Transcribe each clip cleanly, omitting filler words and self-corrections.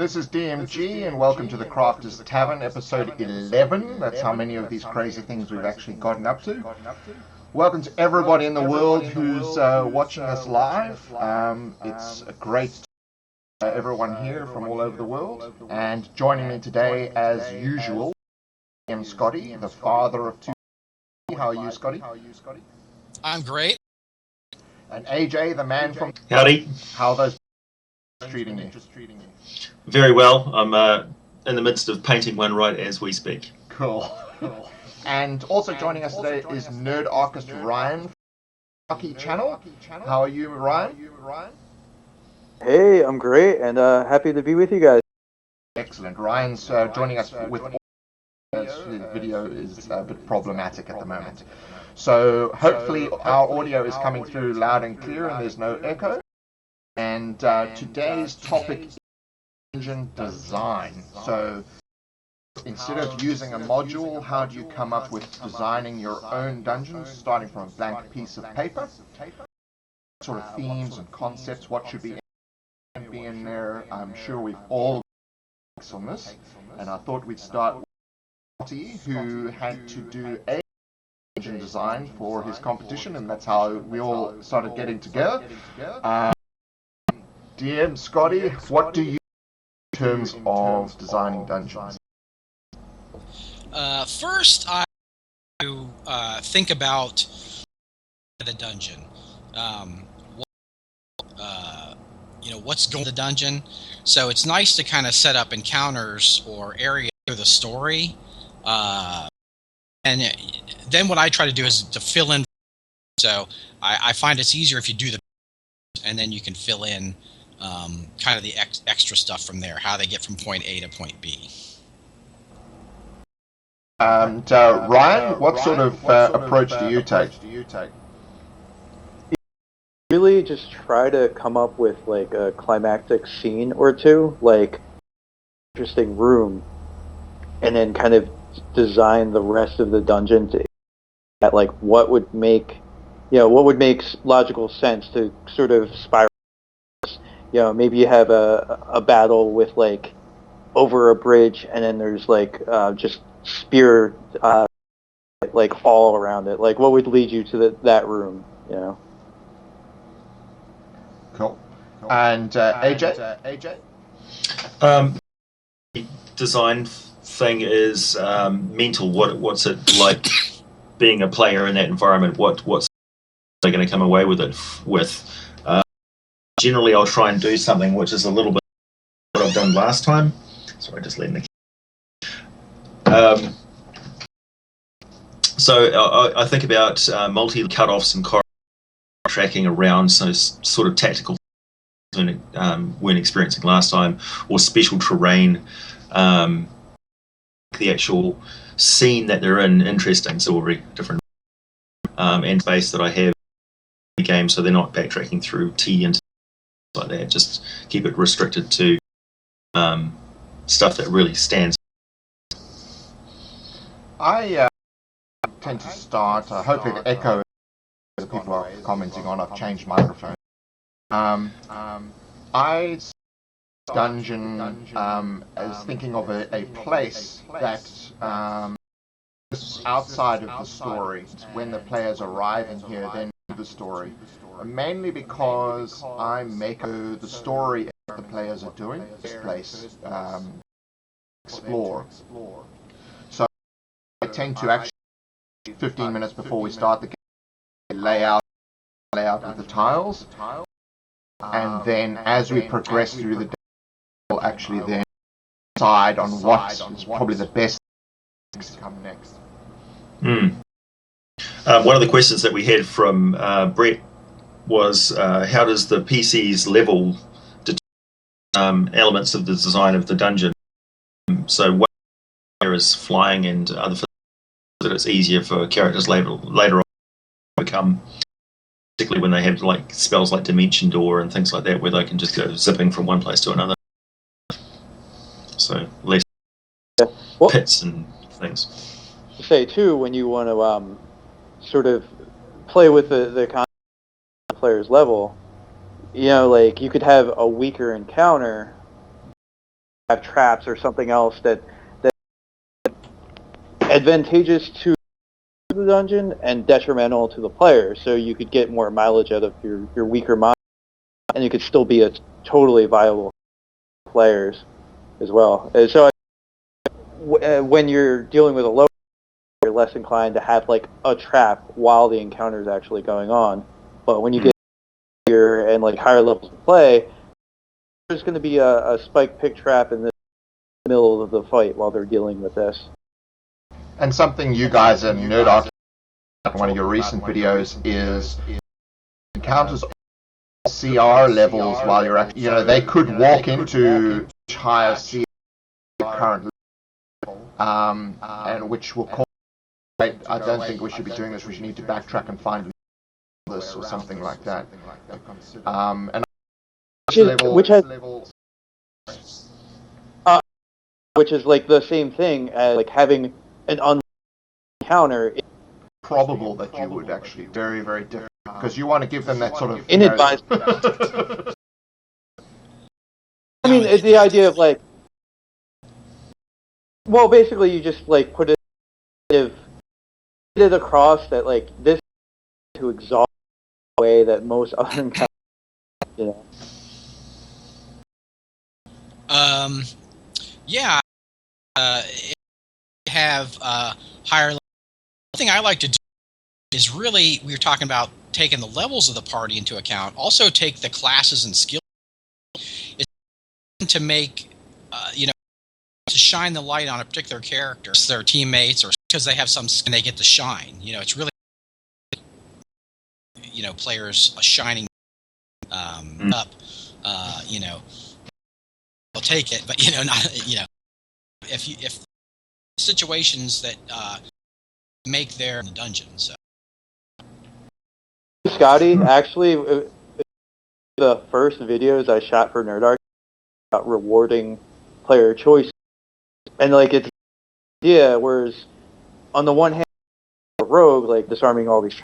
This is DMG, and welcome to the Crafters Tavern, episode 11. That's how many of these crazy things we've actually gotten up to. Welcome to everybody in the world who's watching us live. It's great to have everyone here from all over the world. And joining me today, as usual, TheDMGinfo, the father of two. How are you, Scotty? I'm great. And AJ, the man from... Howdy. How are those treating you? Very well. I'm in the midst of painting one right as we speak. Cool. And also joining us today is Nerdarchist Ryan from the Lucky channel. How are you, Ryan? Hey, I'm great and happy to be with you guys. Excellent. Ryan's joining us with his video is a bit problematic at the moment. So hopefully our audio is coming through loud and clear and there's no echo. And today's topic is dungeon design. So instead of using a module, how do you come up with designing your own dungeons, starting from a blank piece of paper? What sort of themes and concepts, what should be in there? I'm sure we've all got on this. And I thought we'd start with Scotty, who had to do a dungeon design for his competition, and that's how we all started getting together. DMScotty, what do you do in terms of designing dungeons? First, I to think about the dungeon. What's going on in the dungeon. So it's nice to kind of set up encounters or areas for the story. And then what I try to do is to fill in. So I find it's easier if you do the, and then you can fill in kind of the extra stuff from there, how they get from point A to point B. And Ryan, what sort of approach do you take? Really just try to come up with like a climactic scene or two, like interesting room, and then kind of design the rest of the dungeon to at like what would make logical sense to sort of spiral. Maybe you have a battle with like over a bridge, and then there's like just spear like all around it. Like what would lead you to that room? Cool. And AJ? Design thing is mental. What's it like being a player in that environment? What's they going to come away with it with? Generally, I'll try and do something which is a little bit what I've done last time. Sorry, just letting the. So I think about multi cut-offs and tracking around, so sort of tactical when experiencing last time, or special terrain. The actual scene that they're in interesting, so very different and space that I have in the game, so they're not backtracking through T and like that. Just keep it restricted to stuff that really stands. I tend to start. Hopefully the echo that people are commenting on. I've changed microphone. I dungeon as thinking of a place that is outside of the story. When the players arrive in here, then the story. Mainly because I make the story that the players are doing this place explore. So I tend to actually 15 minutes before we start the game lay out with the tiles, and then as we progress through the day, we'll actually then decide on what is probably the best to come next. One of the questions that we had from Brett was how does the PC's level determine elements of the design of the dungeon? So what is flying and other things that it's easier for characters later on to become, particularly when they have like spells like Dimension Door and things like that, where they can just go zipping from one place to another. So less pits and things. To say too, when you want to sort of play with the player's level, like you could have a weaker encounter have traps or something else that advantageous to the dungeon and detrimental to the player, so you could get more mileage out of your weaker mind, and you could still be a totally viable players as well. And so when you're dealing with a low, you're less inclined to have like a trap while the encounter is actually going on. But when you get here and like higher levels of play, there's going to be a spike pick trap in the middle of the fight while they're dealing with this. And something you guys in Nerdarchist, one of your recent videos, is encounters CR levels while you're at, they could walk into higher CR current level, and which will cause, I don't think we should be doing this, we should need to backtrack and find this or something like that. And which is like the same thing as like having an encounter. Probable that you would actually very, very different, because you want to give them that sort of inadvised. I mean, the idea of like, well, basically you just like put it across that like this to exhaust the way that most other encounters, Yeah. Have higher level. One thing I like to do is really, we were talking about taking the levels of the party into account, also take the classes and skills. It's to make, to shine the light on a particular character, their teammates, or because they have some, and they get to shine. It's really, players shining up, they'll take it, but, not, if situations that make their in the dungeon. So, Scotty, actually, the first videos I shot for Nerdarchist about rewarding player choice, and like it's idea. Whereas on the one hand, a rogue like disarming all these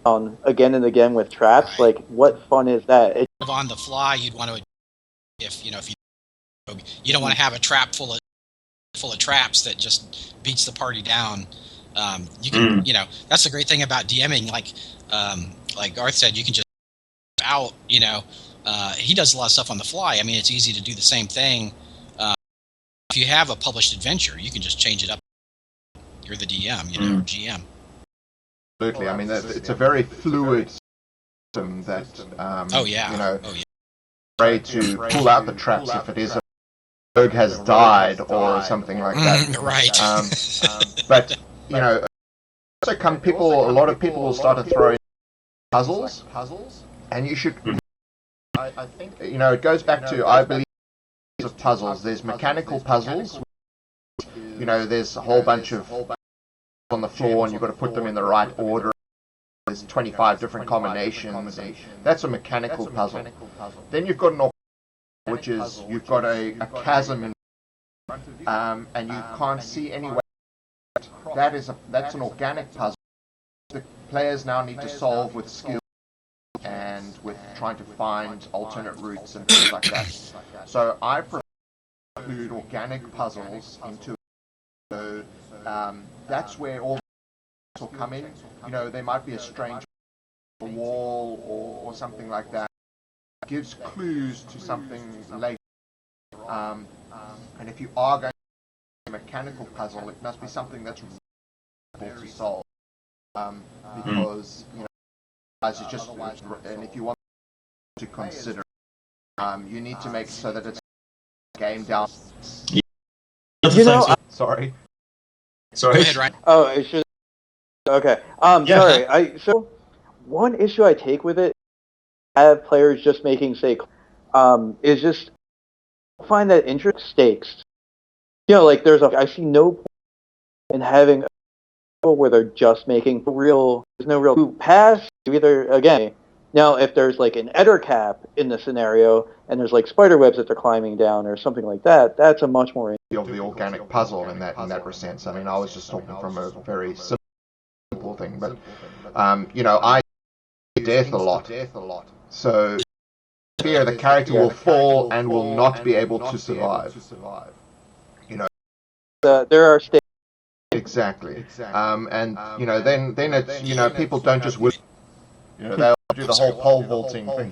on again and again with traps. Right. Like, what fun is that? On the fly, you'd want to, if you don't want to have a trap full of traps that just beats the party down. You can, that's the great thing about DMing. Like Garth said, you can just out. He does a lot of stuff on the fly. I mean, it's easy to do the same thing. If you have a published adventure, you can just change it up. You're the DM, GM. Absolutely. I mean, it's a very fluid system that. Afraid to pull out the traps if it is a rogue has died or something like that. Right. But a lot of people will start to throw in puzzles, and you should. I think it goes back to, I believe, of puzzles. There's mechanical puzzles. There's a whole bunch of on the floor, and you've got to put them in the right order. There's 25 different combinations. That's a mechanical puzzle. Then you've got an which is you've got a chasm in and you can't see any way. That's an organic puzzle. The players now need to solve with skill and with trying to find alternate routes and things like that. So I prefer to include organic puzzles into. So that's where all will come in. There might be a strange wall or something like that. It gives clues to something later. And if you are going to do a mechanical puzzle, it must be something that's difficult to solve. Because it's just, and if you want to consider, you need to make so that it's game down. Sorry. Go ahead, Ryan. Oh, it should. Okay. Sorry. So one issue I take with it, have players just making is just find that interest stakes. Like I see no point in having where they're just making there's no real pass. Either again, now if there's like an eder cap in the scenario and there's like spider webs that they're climbing down or something like that, that's a much more of the organic puzzle in that sense. I mean, I was just talking from a very simple thing, but I death a lot. So fear the character will fall and will not be able to survive. You know. There are stages. Exactly. And you know, then it's, you know, people don't just you know, they'll do the whole pole vaulting thing.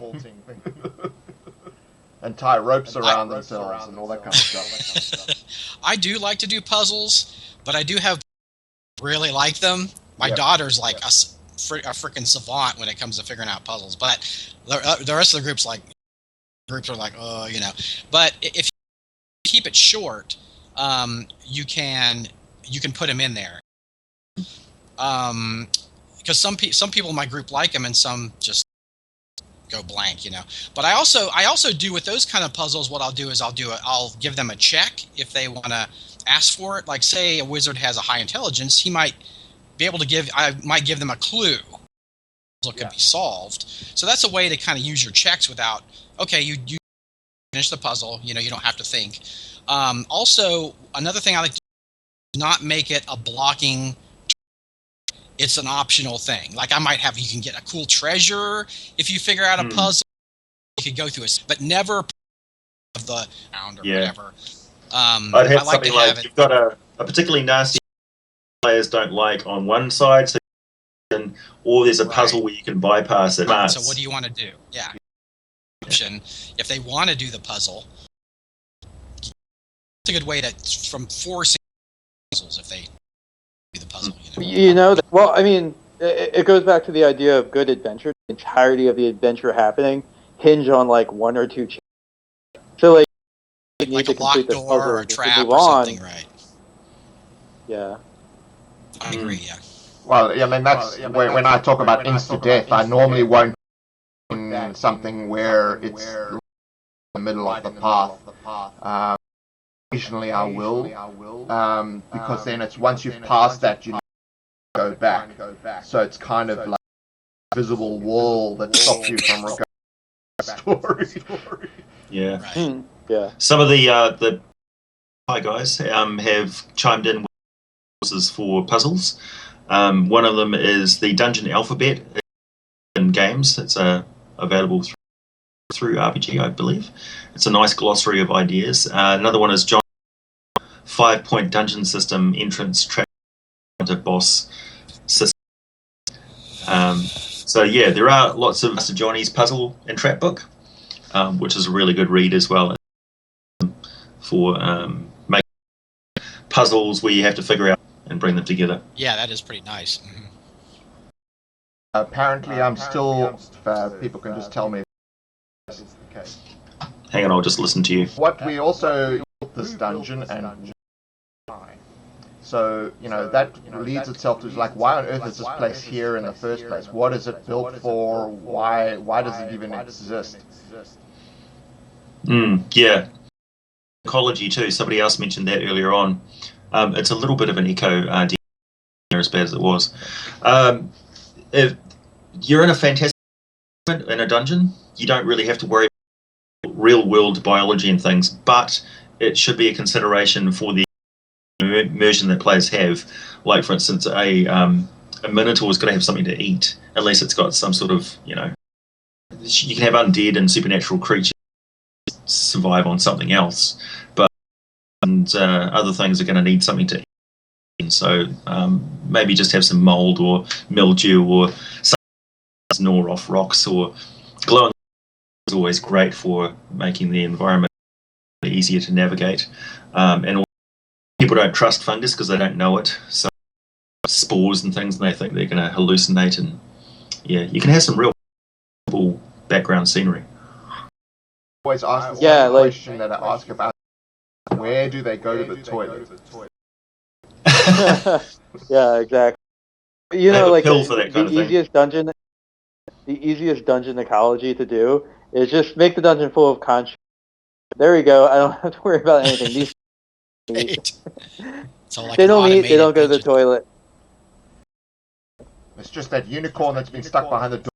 And tie ropes around themselves and all that kind of stuff. I do like to do puzzles, but I do have really like them. My daughter's like a freaking savant when it comes to figuring out puzzles, but the rest of the groups are like, oh, you know. But if you keep it short, you can put them in there. Because some people in my group like them and some just go blank, you know. But I also do with those kind of puzzles. What I'll do is I'll give them a check if they want to ask for it. Like, say a wizard has a high intelligence, he might be able to I might give them a clue. Puzzle could be solved. So that's a way to kind of use your checks without, okay, you finish the puzzle. You know, you don't have to think. Also, another thing I like to do is not make it a blocking. It's an optional thing. Like, I might have, you can get a cool treasure if you figure out a puzzle. You could go through it, but never of the round or whatever. I'd have something like you've got a particularly nasty players don't like on one side, so or there's a puzzle where you can bypass it. Right. So what do you want to do? Yeah. If they want to do the puzzle, it's a good way from forcing puzzles if they do the puzzle. You know, well, I mean, it goes back to the idea of good adventure. The entirety of the adventure happening hinge on like one or two. So like a locked door or a trap or something, right? Yeah. I agree. Yeah. Well, I mean, that's when I talk about insta-death, I normally won't in something where it's in the middle of the path. Occasionally I will, because then it's once you've passed that, you go back. So it's kind of like a visible wall that stops you from recording the story. Yeah. Right. Yeah. Some of the hi guys have chimed in with courses for puzzles. One of them is the Dungeon Alphabet in games. It's available through RPG, I believe. It's a nice glossary of ideas. Another one is John 5-point dungeon system entrance trap boss system. So yeah, there are lots of Mr. Johnny's puzzle and trap book, which is a really good read as well for making puzzles where you have to figure out and bring them together. Yeah, that is pretty nice. Mm-hmm. Apparently, I'm still. People can just tell me. Hang on, I'll just listen to you. What we also built this dungeon and so, you know, that leads itself to like, why on earth is this place here in the first place? What is it built for? Why does it even exist? Yeah. Ecology too. Somebody else mentioned that earlier on. It's a little bit of an eco as bad as it was. If you're in a fantastic in a dungeon, you don't really have to worry about real world biology and things, but it should be a consideration for the immersion that players have. Like, for instance, a minotaur is going to have something to eat, unless it's got some sort of, you know, you can have undead and supernatural creatures survive on something else, but other things are going to need something to eat. And so maybe just have some mold or mildew or something gnaw off rocks, or glowing is always great for making the environment easier to navigate. And people don't trust fungus because they don't know it, so spores and things, and they think they're going to hallucinate, and yeah, you can have some real cool background scenery. Always ask the same question that I ask about: where do they go to the toilet? Yeah, exactly. You know, like the easiest dungeon ecology to do is just make the dungeon full of constructs. There we go. I don't have to worry about anything. These like they don't eat. They don't go to the toilet. It's just that unicorn that's been stuck behind the door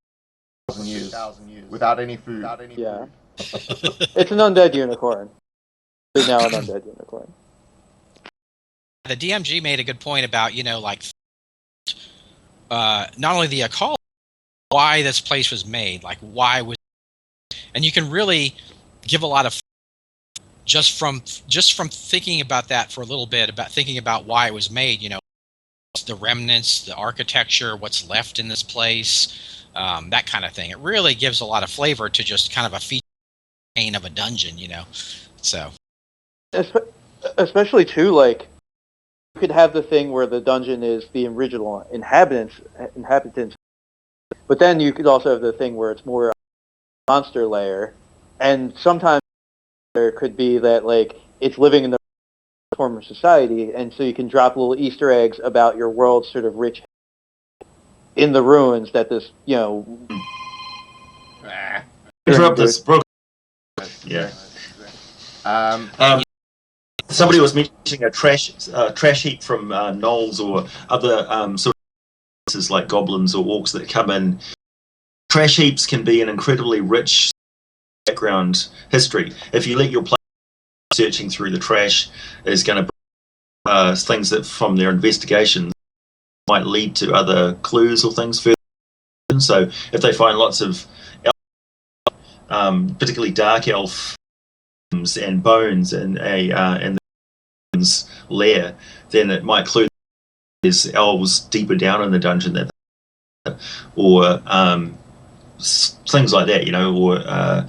for 1,000 years without any food. Yeah, it's an undead unicorn. It's now an undead unicorn. The DMG made a good point about, you know, like not only the ecology, why this place was made, like why was, and you can really give a lot of just from thinking about that for a little bit, about thinking about why it was made. The remnants, the architecture, what's left in this place, that kind of thing. It really gives a lot of flavor to just kind of a feature of a dungeon, So, especially too, like you could have the thing where the dungeon is the original inhabitants, but then you could also have the thing where it's more monster layer, and sometimes there could be that like it's living in the form of society, and so you can drop little Easter eggs about your world's sort of rich in the ruins that this, Interrupt this, bro. Yeah. Somebody was mentioning a trash heap from gnolls or other sort of places like goblins or orcs that come in. Trash heaps can be an incredibly rich background history. If you let your player searching through the trash is going to bring things that from their investigations might lead to other clues or things further. So if they find lots of particularly dark elf and bones in the lair, then it might clue there's elves deeper down in the dungeon or things like that, or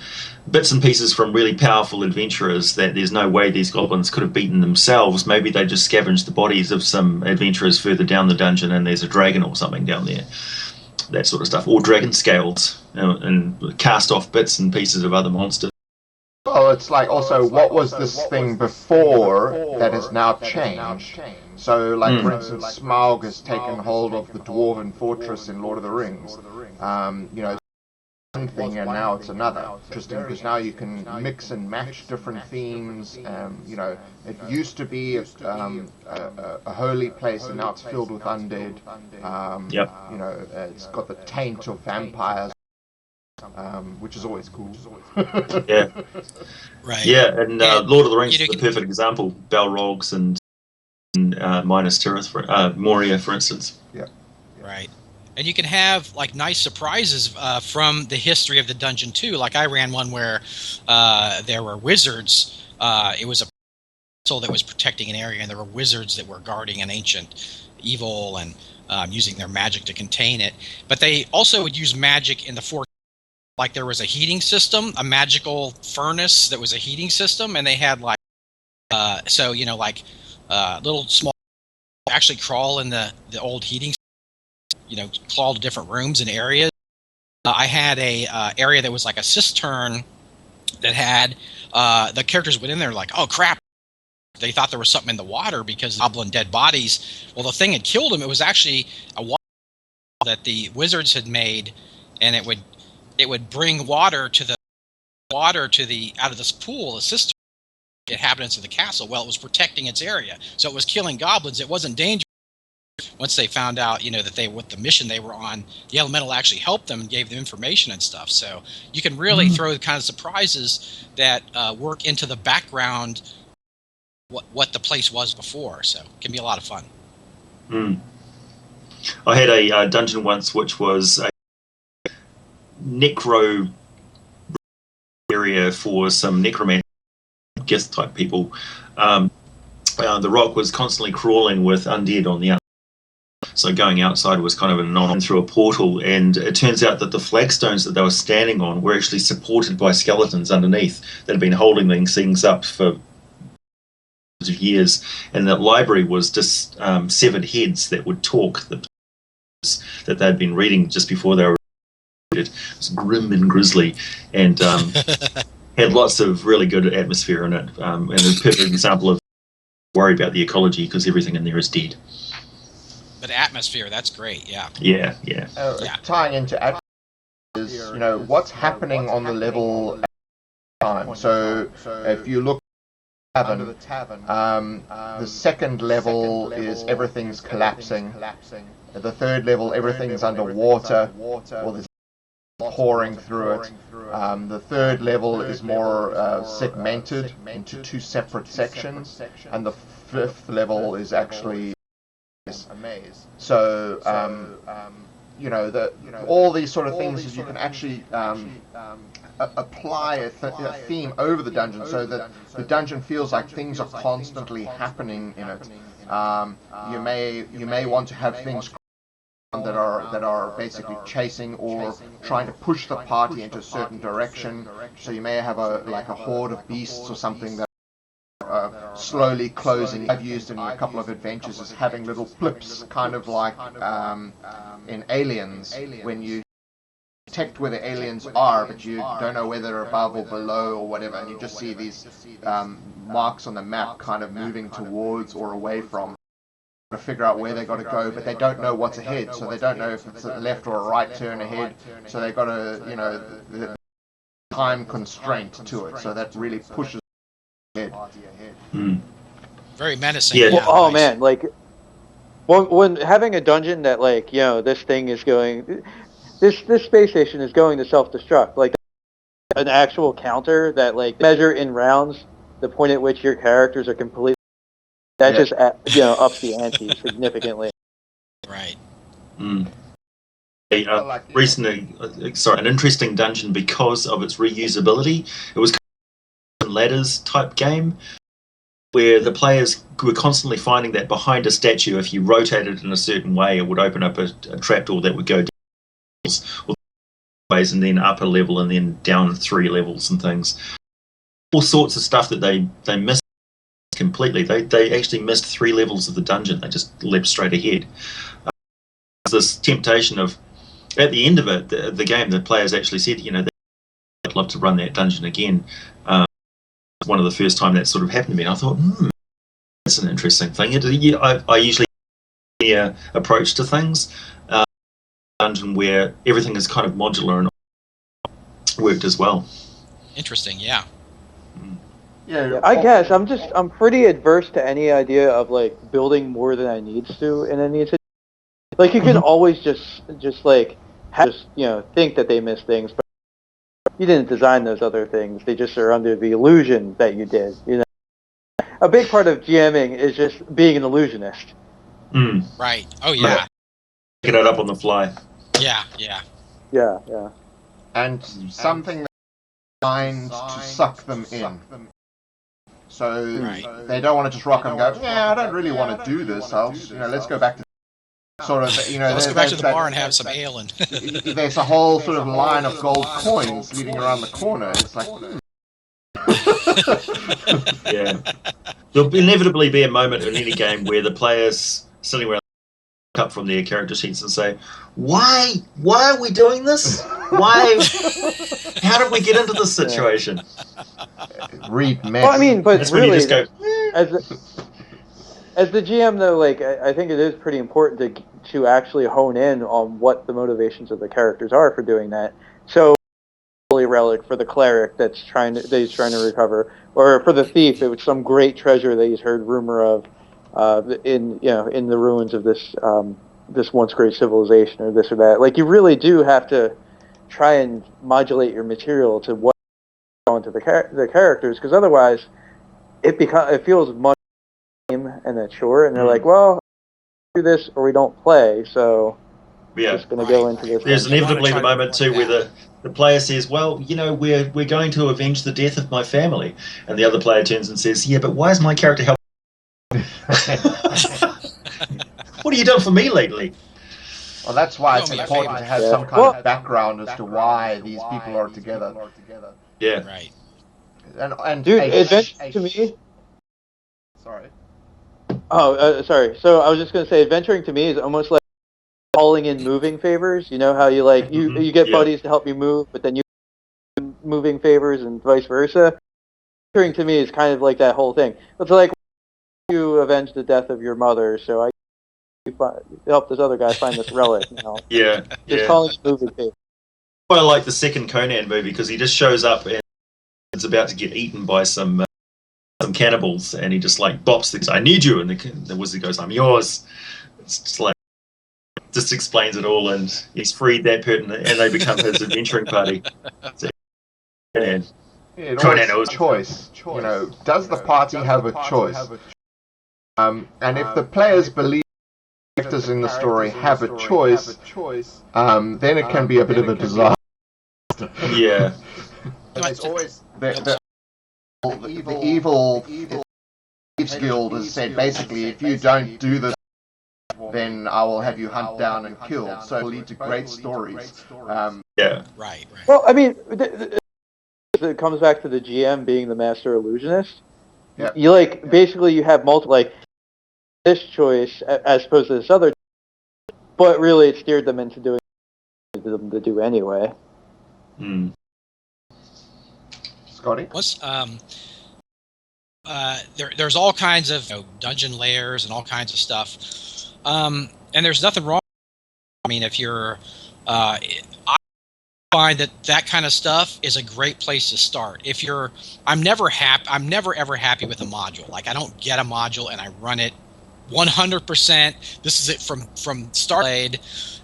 bits and pieces from really powerful adventurers that there's no way these goblins could have beaten themselves. Maybe they just scavenged the bodies of some adventurers further down the dungeon and there's a dragon or something down there. That sort of stuff. Or dragon scales and cast off bits and pieces of other monsters. Well, it's like also, what was this thing before that has now changed? So, like, for instance, Smaug has taken hold of the Dwarven fortress in Lord of the Rings. One thing, and now it's another. Interesting, because now you can mix and match different themes. It used to be a holy place, and now it's filled with undead. It's got the taint of vampires. Which is always cool. Yeah. Right. Yeah, and Lord of the Rings is the perfect example. Balrogs and Minas Tirith, Moria, for instance. Yeah. Right. And you can have like nice surprises from the history of the dungeon too. Like I ran one where there were wizards. It was a castle that was protecting an area, and there were wizards that were guarding an ancient evil and using their magic to contain it. But they also would use magic in the fort. Like there was a heating system, a magical furnace that was a heating system, and they had like, little small actually crawl in the old heating system, crawl to different rooms and areas. I had a area that was like a cistern that had the characters went in there like, oh crap, they thought there was something in the water because of goblin dead bodies. Well, the thing had killed them. It was actually a water that the wizards had made, and it would bring water to the out of this pool, a cistern, inhabitants of the castle. Well, it was protecting its area, so it was killing goblins. It wasn't dangerous. Once they found out, that what the mission they were on, the elemental actually helped them and gave them information and stuff. So you can really throw the kind of surprises that work into the background, what the place was before. So it can be a lot of fun. I had a dungeon once which was a necro area for some necromancer guest type people. The rock was constantly crawling with undead on the outside, so going outside was kind of an on through a portal, and it turns out that the flagstones that they were standing on were actually supported by skeletons underneath that had been holding these things up for years, and that library was just severed heads that would talk, that they'd been reading just before they were. It was grim and grisly, and had lots of really good atmosphere in it, and a perfect example of worry about the ecology because everything in there is dead. But atmosphere, that's great, yeah. Yeah. Tying into atmosphere is, what's happening on the level at the time. So if you look at the Tavern, the second level is everything's collapsing. At the third level, everything's underwater, or there's pouring through it. The third level is more segmented into two separate sections, and the fifth level is actually a maze. So all these sort of things is you can actually apply a theme over the dungeon so that the dungeon feels like things are constantly happening in it. You may want to have things that are basically chasing or trying to push the party into a certain direction. So you may have a horde of beasts or something that are slowly closing. I've used in a couple of adventures as having little flips, kind of like in Aliens, when you detect where the aliens are, but you don't know whether they're above or below or whatever, and you just see these marks on the map kind of moving towards or away from, to figure out where they got to go, but they don't know what's ahead, so they don't know if it's a left or a right turn ahead, so they got to, the time constraint to it, so that really pushes ahead. Very menacing. Yeah. Well, man, like when having a dungeon that this thing is going, this space station is going to self-destruct, like an actual counter that measure in rounds the point at which your characters are completely. That just ups the ante significantly. Right. Recently, an interesting dungeon because of its reusability. It was kind of a ladders type game where the players were constantly finding that behind a statue, if you rotated in a certain way, it would open up a trapdoor that would go down ways and then up a level and then down 3 levels and things. All sorts of stuff that they missed completely. They actually missed 3 levels of the dungeon. They just leapt straight ahead. This temptation of, at the end of it, the game, the players actually said, they'd love to run that dungeon again. One of the first time that sort of happened to me, and I thought, that's an interesting thing. I usually approach to things, dungeon where everything is kind of modular and worked as well. Interesting, yeah. Yeah, I guess I'm pretty adverse to any idea of building more than I need to in any situation. You can always just think that they miss things, but you didn't design those other things. They just are under the illusion that you did. A big part of GMing is just being an illusionist. Right. Oh yeah. Pick it up on the fly. Yeah. And something that's designed to suck them in. So they don't want to just rock and go, I don't really want to do this. Let's go back to sort of, let's go back to the bar and have some ale. And there's a whole sort of line of gold coins leading around the corner. It's like, Yeah. There'll inevitably be a moment in any game where the players sitting around up from their character sheets and say, why are we doing this? How did we get into this situation? Read mess. Well, I mean, but That's really, when you just go, as the GM though, I think it is pretty important to actually hone in on what the motivations of the characters are for doing that. So, holy relic for the cleric that he's trying to recover, or for the thief, it was some great treasure that he's heard rumor of in the ruins of this once great civilization, or this or that. You really do have to try and modulate your material to what going to the characters, because otherwise it feels much lame and a chore, and they're like, well, do this or we don't play, so we're just going to go into this. There's inevitably the moment too where the player says, well, we're going to avenge the death of my family, and the other player turns and says, yeah, but why is my character helping? What have you done for me lately? Well, that's why it's important to have some kind of background as to why these people are together. Yeah. Right. And dude, adventure to me. Sorry. Oh, sorry. So I was just going to say, adventuring to me is almost like calling in moving favors. You know how you you get buddies to help you move, but then you moving favors and vice versa. Adventuring to me is kind of like that whole thing. It's like you avenge the death of your mother, so I help this other guy find this relic. Just calling it moving favors. I like the second Conan movie because he just shows up and it's about to get eaten by some cannibals, and he just bops things. I need you, and the wizard goes, "I'm yours." It's just explains it all, and he's freed that person, and they become his adventuring party. So, and Conan has a choice. Does the party have a choice? And if the players believe characters in the story have a choice, then it can be a bit of a disaster. Yeah. There's always the evil Thieves Guild has said basically, if you don't do this, then I will have you hunt down and kill. So it'll lead to great stories. Yeah. Right. Well, I mean, it comes back to the GM being the master illusionist. Yeah. You basically you have multiple this choice as opposed to this other, but really it steered them into doing them to do anyway. Mm. Scotty? There's all kinds of dungeon layers and all kinds of stuff, and there's nothing wrong. I mean, if you're, I find that kind of stuff is a great place to start. If you're, I'm never ever happy with a module. Like I don't get a module and I run it 100%. This is it from start.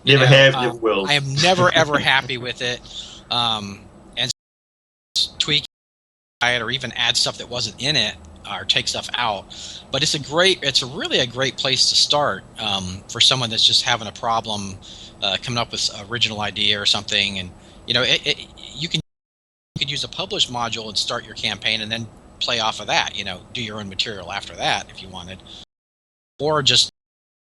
Never have, never will. I am never ever happy with it, and tweak it or even add stuff that wasn't in it or take stuff out. But it's really a great place to start for someone that's just having a problem coming up with an original idea or something. And you could use a published module and start your campaign and then play off of that. Do your own material after that if you wanted, or just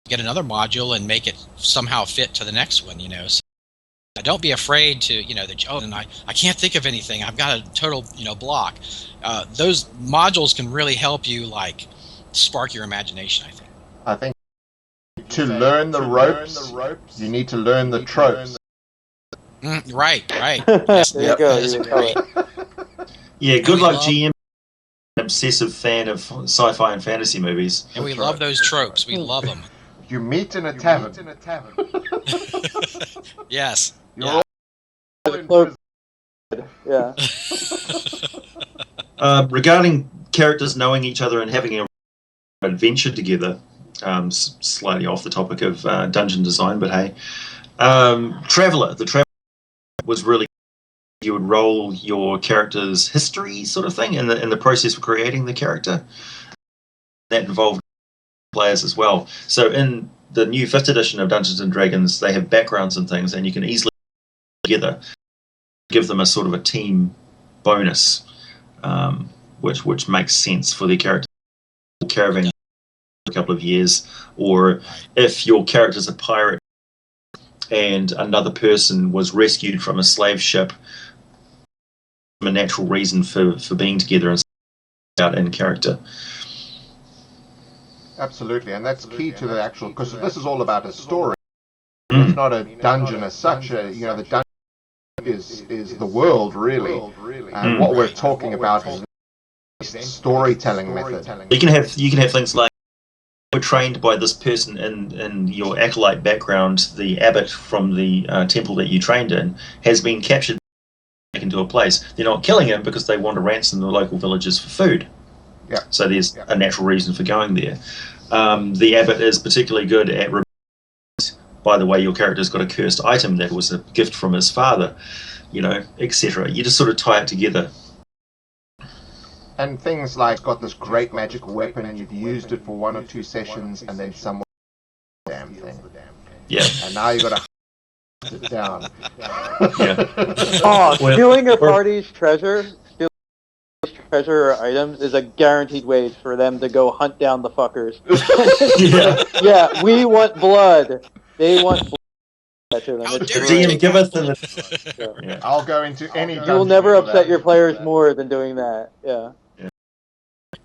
get another module and make it somehow fit to the next one. So don't be afraid to and I can't think of anything. I've got a total block. Those modules can really help you spark your imagination. I think to learn the ropes, you need to learn the tropes. Right. Yes, there you go. That's great. Yeah, good luck, GM. An obsessive fan of sci-fi and fantasy movies. And we love those tropes. We love them. You meet in a tavern. Yes. You're Yeah. Regarding characters knowing each other and having an adventure together, slightly off the topic of dungeon design, but hey, Traveller. The Traveller was really, you would roll your character's history sort of thing in the process of creating the character. That involved players as well. So in the new 5th edition of Dungeons and Dragons, they have backgrounds and things, and you can easily together give them a sort of a team bonus, which makes sense for their character. Caravan for a couple of years, or if your character's a pirate and another person was rescued from a slave ship, a natural reason for being together and out in character. Absolutely, and that's key to the actual, because this is all about a story. It's not a dungeon as such. The dungeon is the world, really. And what we're talking about is a storytelling method. You can have things like, we're trained by this person in your acolyte background. The abbot from the temple that you trained in has been captured into a place. They're not killing him because they want to ransom the local villagers for food. Yeah. So there's a natural reason for going there. The abbot is particularly good at, by the way, your character's got a cursed item that was a gift from his father, etc. You just sort of tie it together. And things like, got this great magic weapon and you've used it for 1 or 2 sessions and then someone damn thing. Yeah. And now you've got to sit down. Yeah. Oh, stealing your party's treasure or items is a guaranteed way for them to go hunt down the fuckers. Yeah, we want blood. They want blood. DM, give us the... Yeah. I'll go into any dungeon. You will never upset your players more than doing that. Yeah.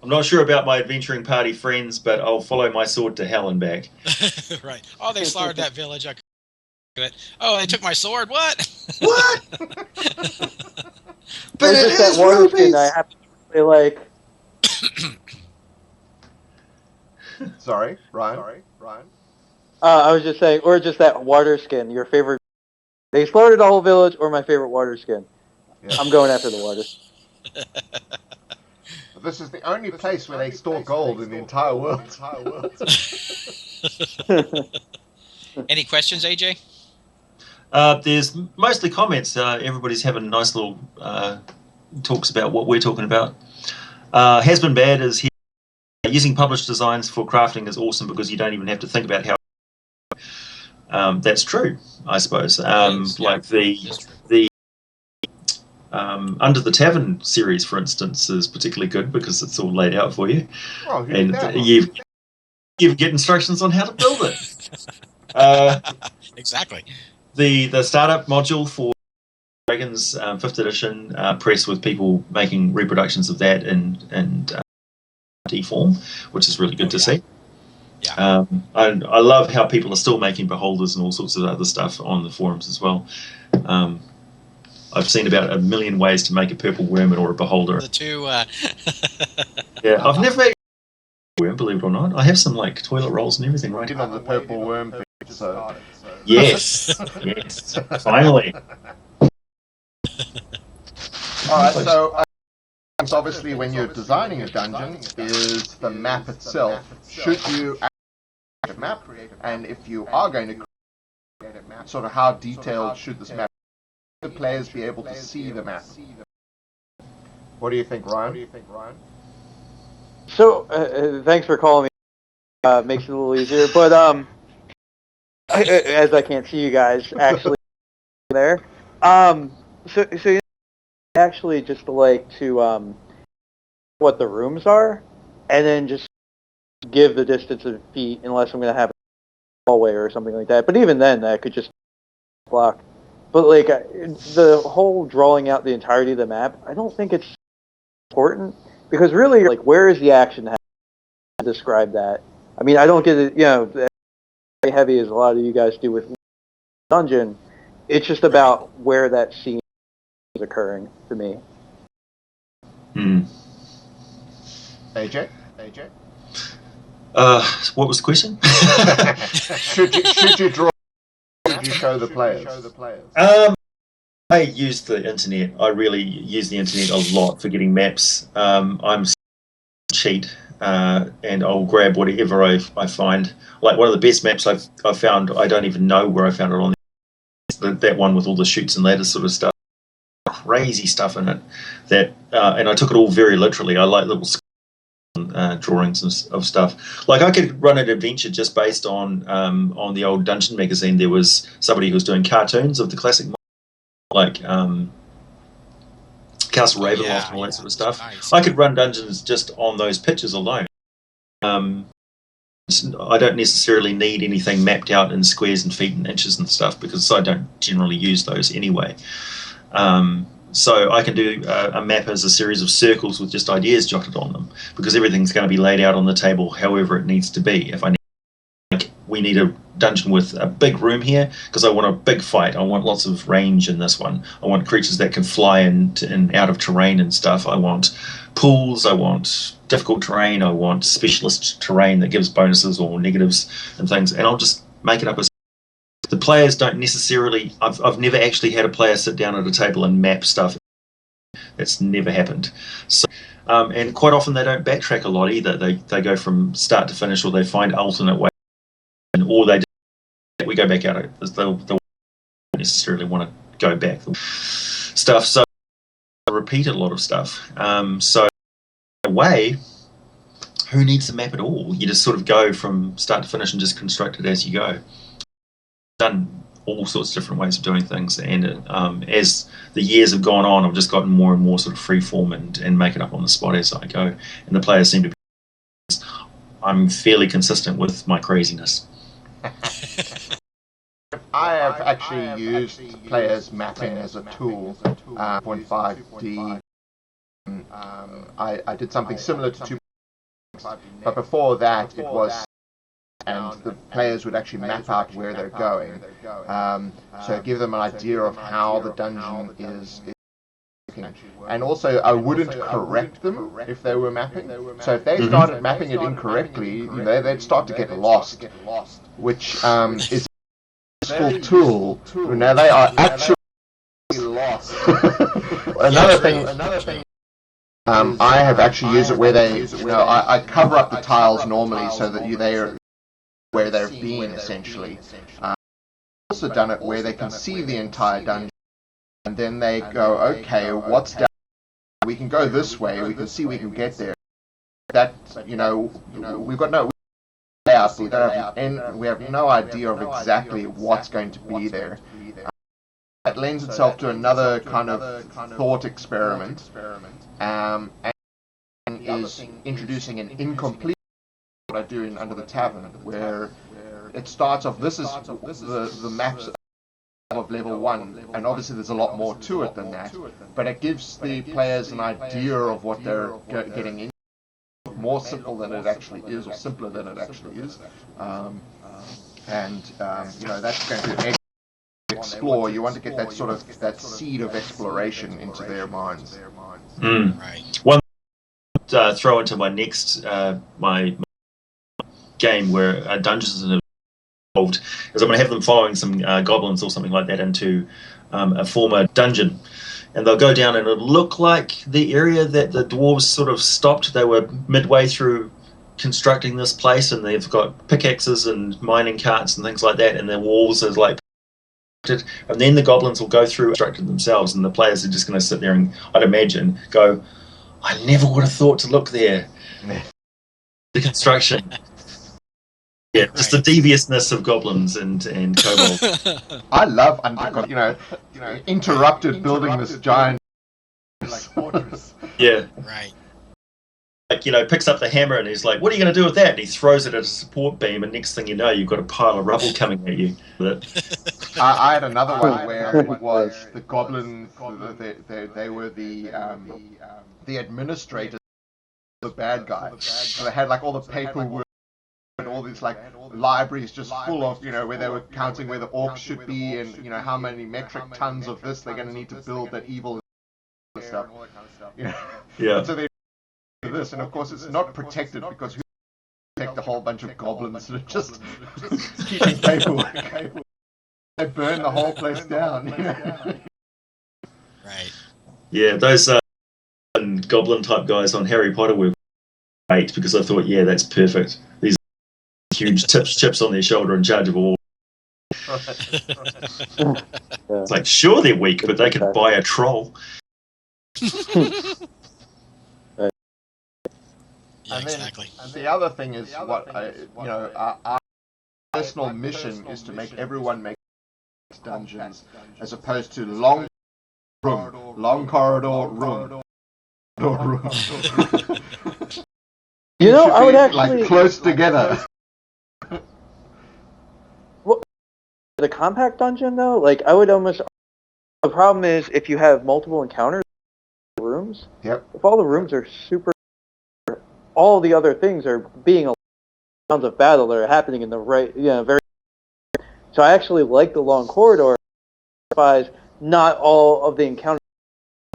I'm not sure about my adventuring party friends, but I'll follow my sword to hell and back. Right. Oh, they slaughtered that village. Oh, they took my sword. What? What? But it's just that water skin I have to say, like... Sorry, Ryan? I was just saying, or just that water skin, your favorite... They slaughtered the whole village, or my favorite water skin. Yeah. I'm going after the water. This is the only place where they store gold in the entire world. Any questions, AJ? There's mostly comments. Everybody's having nice little talks about what we're talking about. Has Been Bad is here. Using published designs for crafting is awesome because you don't even have to think about how that's true, I suppose. Like the Under the Tavern series, for instance, is particularly good because it's all laid out for you, and you get instructions on how to build it. Exactly. The startup module for Dragon's 5th edition press with people making reproductions of that in D form, which is really good to see. Yeah. I love how people are still making beholders and all sorts of other stuff on the forums as well. I've seen about 1 million ways to make a purple worm or a beholder. The two. Yeah, I've never made a worm, believe it or not. I have some like toilet rolls and everything right on the purple worm thing, so. Yes, yes, finally. Alright, so obviously when you're designing a dungeon is the map itself. Should you create a map, and if you are going to create a map, sort of how detailed should this map be? The players be able to see the map? What do you think, Ryan? So, thanks for calling me. Makes it a little easier, but as I can't see you guys actually there, so you actually just like to what the rooms are, and then just give the distance of feet, unless I'm going to have a hallway or something like that. But even then, that could just block. But like the whole drawing out the entirety of the map, I don't think it's important, because really, like, where is the action to describe that? I mean, I don't get it, very heavy as a lot of you guys do with dungeon. It's just about where that scene is occurring to me. AJ? What was the question? should you draw? Should you show the players? I use the internet. I really use the internet a lot for getting maps. I'm cheat, and I'll grab whatever I find. Like one of the best maps I've found, I don't even know where I found it on. That one with all the chutes and ladders sort of stuff. Crazy stuff in it. And I took it all very literally. I like little drawings of stuff. Like I could run an adventure just based on the old Dungeon magazine. There was somebody who was doing cartoons of the classic, like Castle Ravenloft and all that sort of stuff. Nice. I could run dungeons just on those pictures alone. I don't necessarily need anything mapped out in squares and feet and inches and stuff, because I don't generally use those anyway. So I can do a map as a series of circles with just ideas jotted on them, because everything's going to be laid out on the table however it needs to be. If I need, like, we need a dungeon with a big room here because I want a big fight. I want lots of range in this one. I want creatures that can fly in and out of terrain and stuff. I want pools. I want difficult terrain. I want specialist terrain that gives bonuses or negatives and things. And I'll just make it up as the players don't necessarily. I've never actually had a player sit down at a table and map stuff. That's never happened. So, and quite often they don't backtrack a lot either. They go from start to finish, or they find alternate ways, or we go back out. They'll necessarily want to go back stuff. So I repeat a lot of stuff. So in a way, who needs to map at all? You just sort of go from start to finish and just construct it as you go. Done all sorts of different ways of doing things, and as the years have gone on, I've just gotten more and more sort of free form and make it up on the spot as I go, and the players seem to be. I'm fairly consistent with my craziness. I have actually used players mapping as a tool. 0.5D. I did something similar to 2.5D, but before that it was. And the players would actually map out where they're going, so give them an idea of how the dungeon is working. And also, I wouldn't correct them if they were mapping. So if they started mapping it incorrectly, they'd start to get lost, which is a useful tool. Now they are actually lost. Another thing. I have actually used it where they, I cover up the tiles normally so that they're where they've been, essentially. I've also done it where they can see the entire dungeon, and then they go, okay, what's down? We can go this way, we can see we can get there. That, we've got no layout. We have no idea of exactly what's going to be there. It lends itself to another kind of thought experiment, and is introducing an incomplete what I do in Under the Tavern, where it starts off. This is the maps of level 1, and obviously there's a lot more to it than that, but it gives the players an idea of what they're getting into. More simple than it actually is, or simpler than it actually is, that's going to explore. You want to get that sort of that seed of exploration into their minds. Right. One throw into my next my game where dungeons are involved is I'm going to have them following some goblins or something like that into a former dungeon, and they'll go down and it'll look like the area that the dwarves sort of stopped. They were midway through constructing this place, and they've got pickaxes and mining carts and things like that, and their walls are like, and then the goblins will go through constructed themselves, and the players are just going to sit there and, I'd imagine, go, I never would have thought to look there. The construction. Yeah, just the deviousness of goblins and kobolds. I love interrupted building this giant fortress. Yeah. Right. Like, picks up the hammer and he's like, what are you going to do with that? And he throws it at a support beam, and next thing you know, you've got a pile of rubble coming at you. I had another one where it was the goblins, they were the administrators, the bad guy. So they had like all the paperwork and all these like libraries just full of, where they were counting where the orcs should be, and how many metric tons of this they're going to need to build that evil stuff. Yeah. So they this, and of course it's not protected because who protect a whole bunch of goblins that are just keeping paperwork. They burn the whole place down. Right. Yeah, those goblin type guys on Harry Potter were great, because I thought, yeah, that's perfect. These huge chips on their shoulder in charge of all. It's like, sure, they're weak, but they can buy a troll. Yeah, exactly. And the other thing is our personal mission is to make everyone make dungeons, as opposed to long corridor room. I would actually like close together. Well, the compact dungeon though, like I would almost. The problem is if you have multiple encounters, rooms. Yep. If all the rooms are super. All the other things are being rounds of battle that are happening in the right, very. So I actually like the long corridor. Not all of the encounters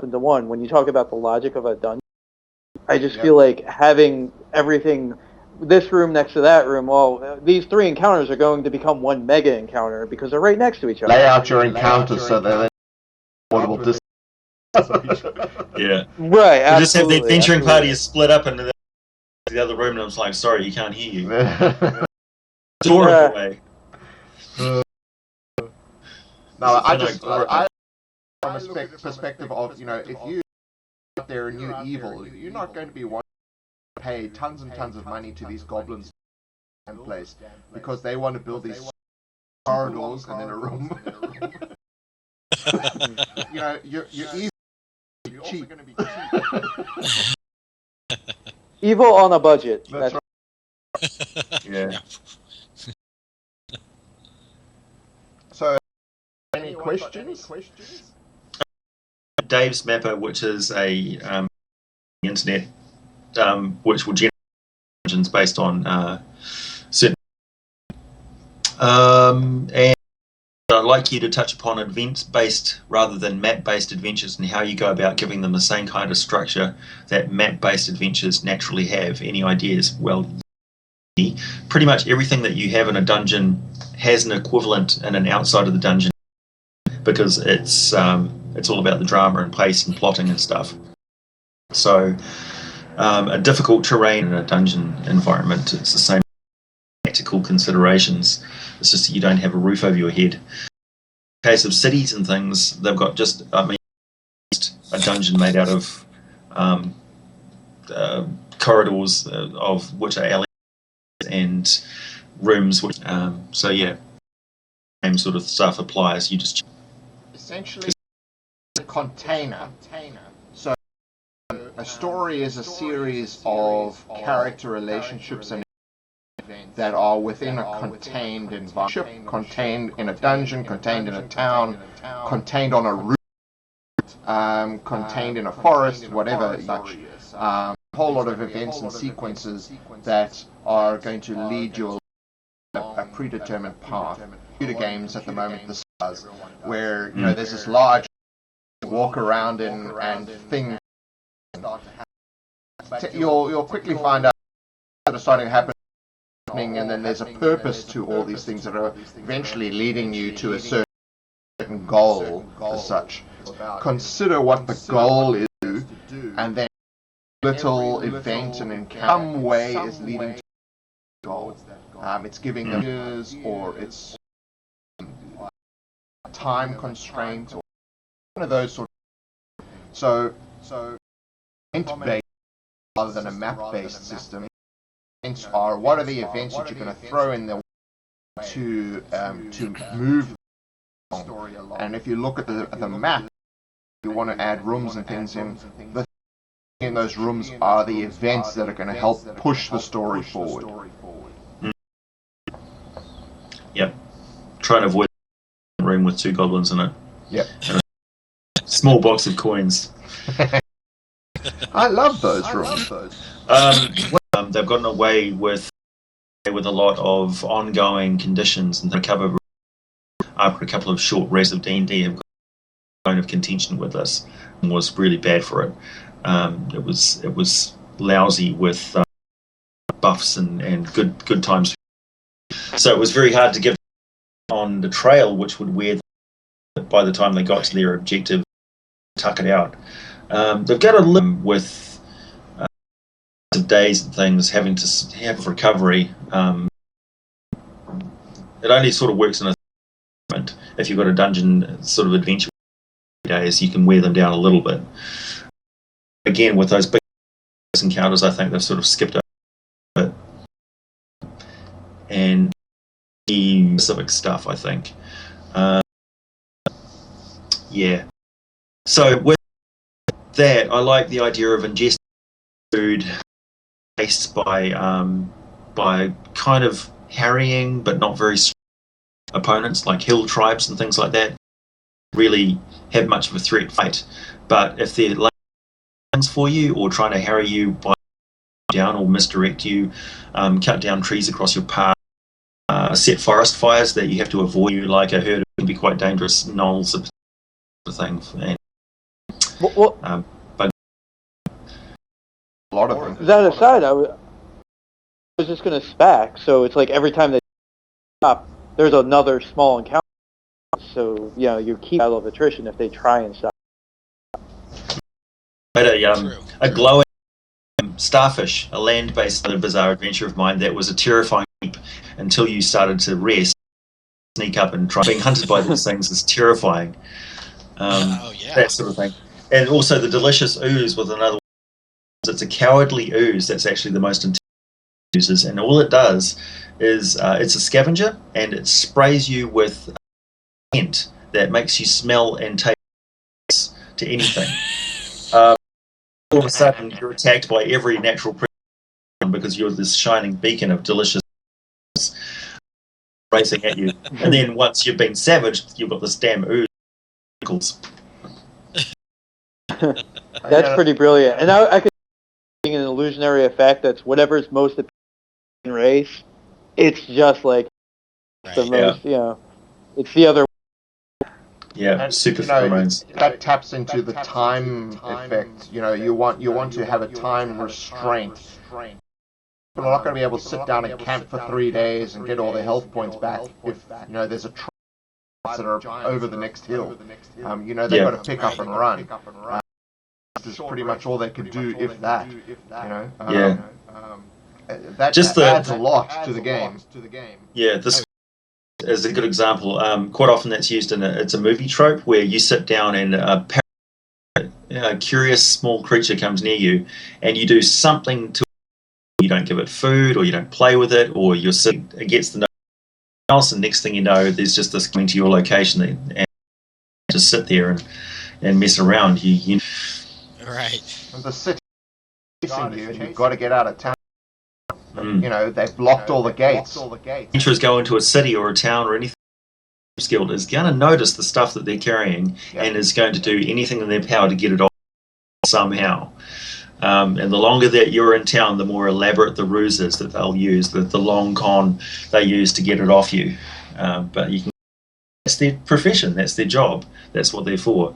into one. When you talk about the logic of a dungeon, I just feel like having everything, this room next to that room, these 3 encounters are going to become one mega encounter because they're right next to each other. Lay out your encounters so they're portable distance. Yeah. Right. You just have the adventuring party is split up into the other room, and I was like, sorry, you can't hear you. Door away. No, I from a perspective of, if you out there a new evil, you're not going to be wanting to pay tons and tons of money to these goblins in place because they want to build these corridors and then a room. You're evil. You're cheap. Going to be cheap. Evil on a budget. That's right. Yeah. So, any questions? Dave's Mapper, which is a internet, which will generate dungeons based on certain. And I'd like you to touch upon event-based rather than map-based adventures, and how you go about giving them the same kind of structure that map-based adventures naturally have. Any ideas? Well, pretty much everything that you have in a dungeon has an equivalent in an outside of the dungeon, because it's all about the drama and pace and plotting and stuff. So a difficult terrain in a dungeon environment, it's the same practical considerations. It's just that you don't have a roof over your head. In the case of cities and things, they've got a dungeon made out of corridors of which are alleys and rooms. Which, so yeah, same sort of stuff applies. You just essentially a container. So a story is a series of character relationships and that are within a contained environment, contained in a dungeon, contained in a town, contained on a route, contained in a forest, whatever such. A whole lot of events and sequences that are going to lead you a predetermined path. Computer games at the moment, this does, where there's this large walk around and things. You'll quickly find out that are starting to happen. And then there's a purpose to all these things that are eventually leading you to a certain goal as such. Consider what the goal is, and then little event and in some way is leading to the goal. It's giving them years, or it's time constraint, or one of those sort of. So event-based rather than a map-based system. Are what are the events that you're going to throw in there to move the story along? And if you look at the map, you want to add rooms and things in. The thing in those rooms are the events that are going to help push the story forward. Yep. Try and avoid a room with 2 goblins in it. Yep. And a small box of coins. I love those rooms. They've gotten away with a lot of ongoing conditions, and they cover after a couple of short rests of D&D have got a kind of contention with this, and was really bad for it. It was lousy with buffs and good times. So it was very hard to give on the trail, which would wear them by the time they got to their objective, tuck it out. They've got a limit with of days and things having to have recovery. It only sort of works in a moment. If you've got a dungeon sort of adventure days, you can wear them down a little bit. Again, with those big encounters, I think they've sort of skipped over it. And the specific stuff, I think. Yeah. So with that, I like the idea of ingesting food based by kind of harrying but not very strong opponents like hill tribes and things like that. Really have much of a threat fight, but if they're laying for you or trying to harry you by down or misdirect you, cut down trees across your path, set forest fires that you have to avoid, you like a herd, it can be quite dangerous. Gnolls sort of thing. And, a lot of them. That aside, I was just going to SPAC, so it's like every time they stop, there's another small encounter. So, you keep out of attrition if they try and stop. I had a glowing starfish, a land-based bizarre adventure of mine that was a terrifying leap until you started to rest, sneak up and try. Being hunted by these things is terrifying. That sort of thing. And also the delicious ooze with another. It's a cowardly ooze that's actually the most intense uses, and all it does is it's a scavenger, and it sprays you with scent that makes you smell and taste to anything. All of a sudden, you're attacked by every natural predator because you're this shining beacon of delicious racing at you. And then once you've been savaged, you've got this damn ooze. That's pretty brilliant. And I could an illusionary effect that's whatever's most appealing race, it's just like the most, it's the other. Yeah, and, super pheromones. That taps into the time effect. You want to have a time restraint. People are not going to be able to sit down and camp for 3 days and get all their health points back if there's a tribe that are over the next hill. They've got to pick up and run. Is pretty much all they could do, if that. That adds a lot to the game. Yeah, this is a good example. Quite often that's used it's a movie trope where you sit down and a curious small creature comes near you, and you do something to you don't give it food, or you don't play with it, or you're sitting against the else, and next thing you know, there's just this coming to your location, and just sit there and mess around. You Right. And the city chasing you, and you've got to get out of town. You know, they've blocked all the gates. Adventurers go into a city or a town or anything. Guild is going to notice the stuff that they're carrying, and is going to do anything in their power to get it off somehow. And the longer that you're in town, the more elaborate the ruse is that they'll use, the long con they use to get it off you. But you can. That's their profession. That's their job. That's what they're for.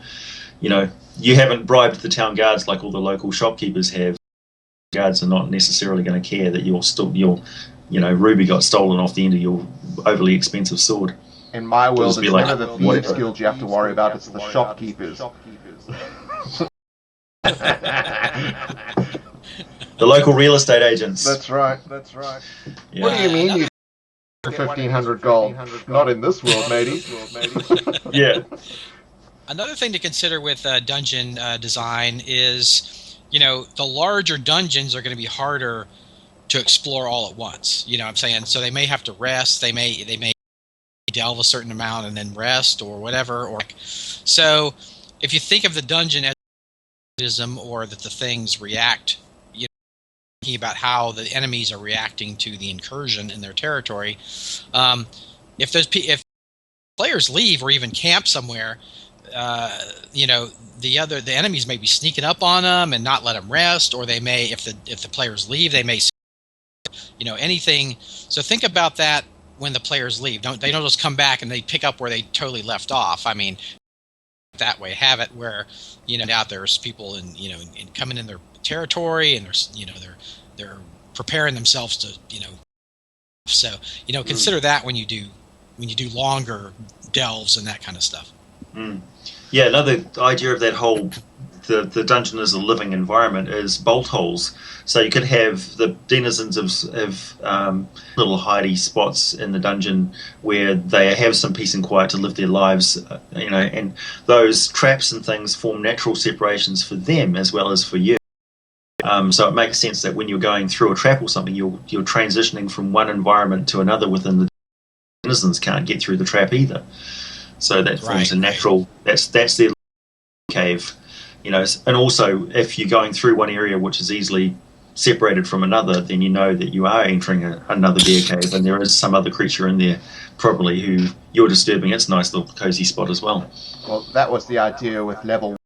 You know, you haven't bribed the town guards like all the local shopkeepers have. Guards are not necessarily going to care that your ruby got stolen off the end of your overly expensive sword. In my world, it's like, none of the thieves guilds you have to worry about. It's the shopkeepers. The local real estate agents. That's right. Yeah. What do you mean you get 1,500 gold? Not in this world, matey. Yeah. Another thing to consider with dungeon design is, the larger dungeons are going to be harder to explore all at once. You know what I'm saying? So they may have to rest. They may delve a certain amount and then rest or whatever. So if you think of the dungeon as or that the things react, thinking about how the enemies are reacting to the incursion in their territory. If players leave or even camp somewhere, the enemies may be sneaking up on them and not let them rest, or they may, if the players leave, they may, anything. So think about that when the players leave. They don't just come back and they pick up where they totally left off. I mean, that way, have it where out there's people and coming in their territory, and there's they're preparing themselves to so consider that when you do longer delves and that kind of stuff. Yeah, another idea of that whole the dungeon as a living environment is bolt holes. So you could have the denizens of little hidey spots in the dungeon where they have some peace and quiet to live their lives, and those traps and things form natural separations for them as well as for you. So it makes sense that when you're going through a trap or something, you're transitioning from one environment to another within the denizens can't get through the trap either. So that forms a natural. That's their cave. And also if you're going through one area which is easily separated from another, then you know that you are entering another bear cave, and there is some other creature in there probably who you're disturbing its nice little cozy spot as well. Well, that was the idea with level 1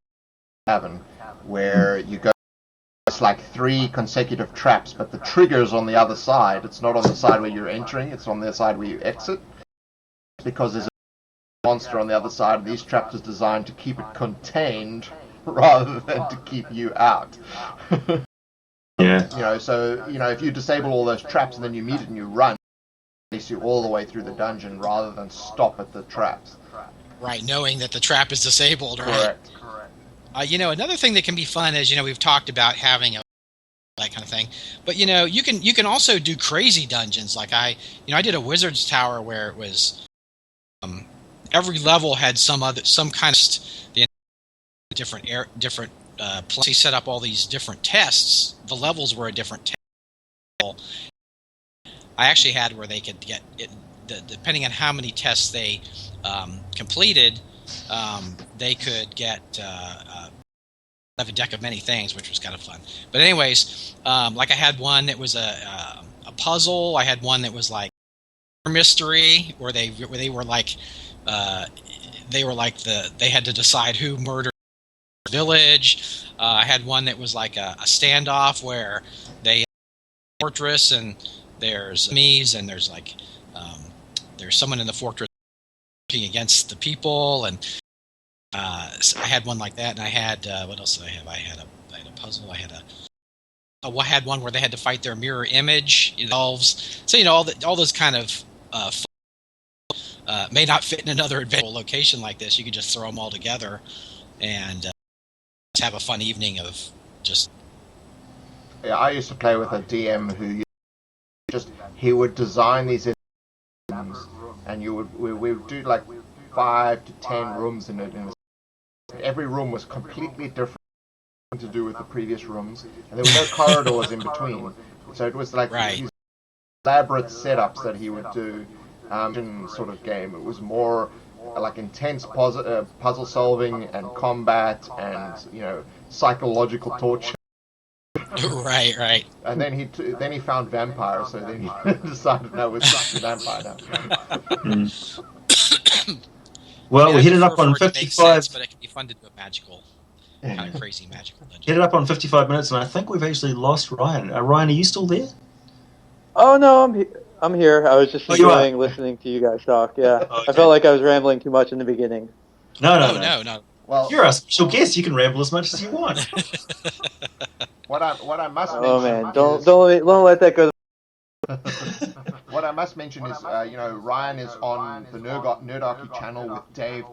Tavern, where you go, it's like 3 consecutive traps, but the trigger's on the other side. It's not on the side where you're entering, it's on the side where you exit, because there's a monster on the other side, and these traps is designed to keep it contained rather than to keep you out. Yeah. So if you disable all those traps and then you meet it and you run, it takes you all the way through the dungeon rather than stop at the traps. Right, knowing that the trap is disabled, right? Correct. Another thing that can be fun is, we've talked about having that kind of thing, but you can also do crazy dungeons. Like I did a wizard's tower where it was every level had some kind of different place. He set up all these different tests. The levels were a different test. I actually had where they could get it, depending on how many tests they completed, they could get have a deck of many things, which was kind of fun. But anyways, like I had one that was a puzzle. I had one that was like mystery, where they were like they had to decide who murdered the village. I had one that was like a standoff where they have a fortress and there's enemies, and there's like there's someone in the fortress working against the people, and so I had one like that. And I had what else did I have? I had a puzzle. I had one where they had to fight their mirror image elves. So all those kind of may not fit in another adventure location like this. You could just throw them all together and just have a fun evening of just. Yeah, I used to play with a DM who he would design these rooms, and we would do like 5 to 10 rooms in it. Every room was completely different to do with the previous rooms, and there were no corridors in between. So it was like Right. these elaborate setups that he would do in sort of game. It was more like intense puzzle solving and combat and psychological torture. Right. And then he found vampires, so then he decided no, it's not the vampire now. Well, we hit it up on It makes 55. sense, but it can be fun to do a magical, kind of crazy magical dungeon. Hit it up on 55 minutes, and I think we've actually lost Ryan. Ryan, are you still there? Oh no, I'm here. I was just enjoying listening to you guys talk. Yeah, Okay. I felt like I was rambling too much in the beginning. No. Well, You're a special guest. You can ramble as much as you want. what I must mention. Oh man, don't let that go. What I must mention is, Ryan is on the Nerdarchy channel with Dave,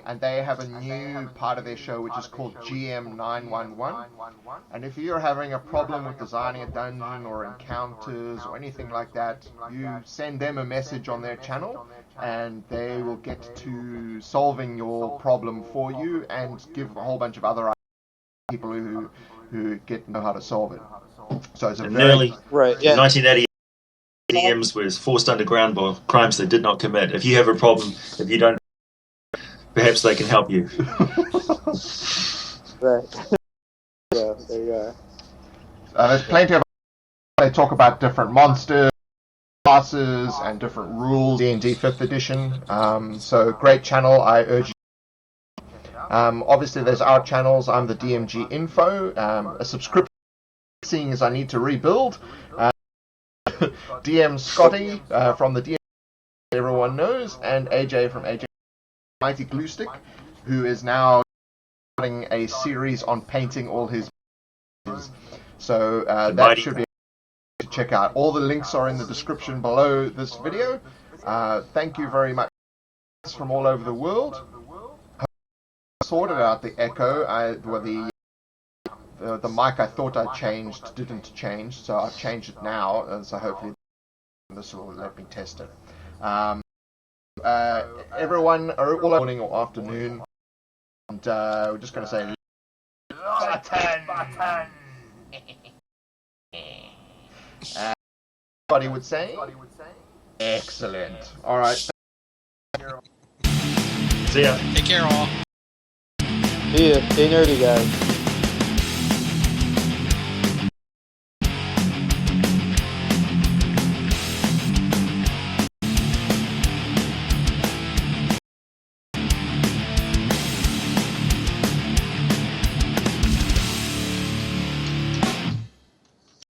and they have a new part of their show which is called GM911. And if you're having a problem with designing a dungeon or encounters or anything like that, you send them a message on their channel, and they will get to solving your problem for you and give a whole bunch of other people who know how to solve it. So it's a very right. Yeah. 1980 DMs was forced underground by crimes they did not commit. If you have a problem, if you don't, perhaps they can help you. Right. Yeah, there you go. There's plenty of. They talk about different monsters, classes, and different rules. D&D 5th edition. So great channel. I urge you. Obviously, there's our channels. I'm the DMGinfo. A subscription, seeing as I need to rebuild. DMScotty from the DMG everyone knows, and AJ from AJ Mighty Glue Stick, who is now starting a series on painting all his. So that should be to check out. All the links are in the description below this video. Thank you very much from all over the world. Sorted out the echo. The mic I thought I changed didn't change, so I've changed it now, and so hopefully this will let me test it. Everyone, all morning or afternoon, and we're just going to say button. Everybody would say excellent. All right. See ya. Take care, all. See ya. Stay nerdy, guys.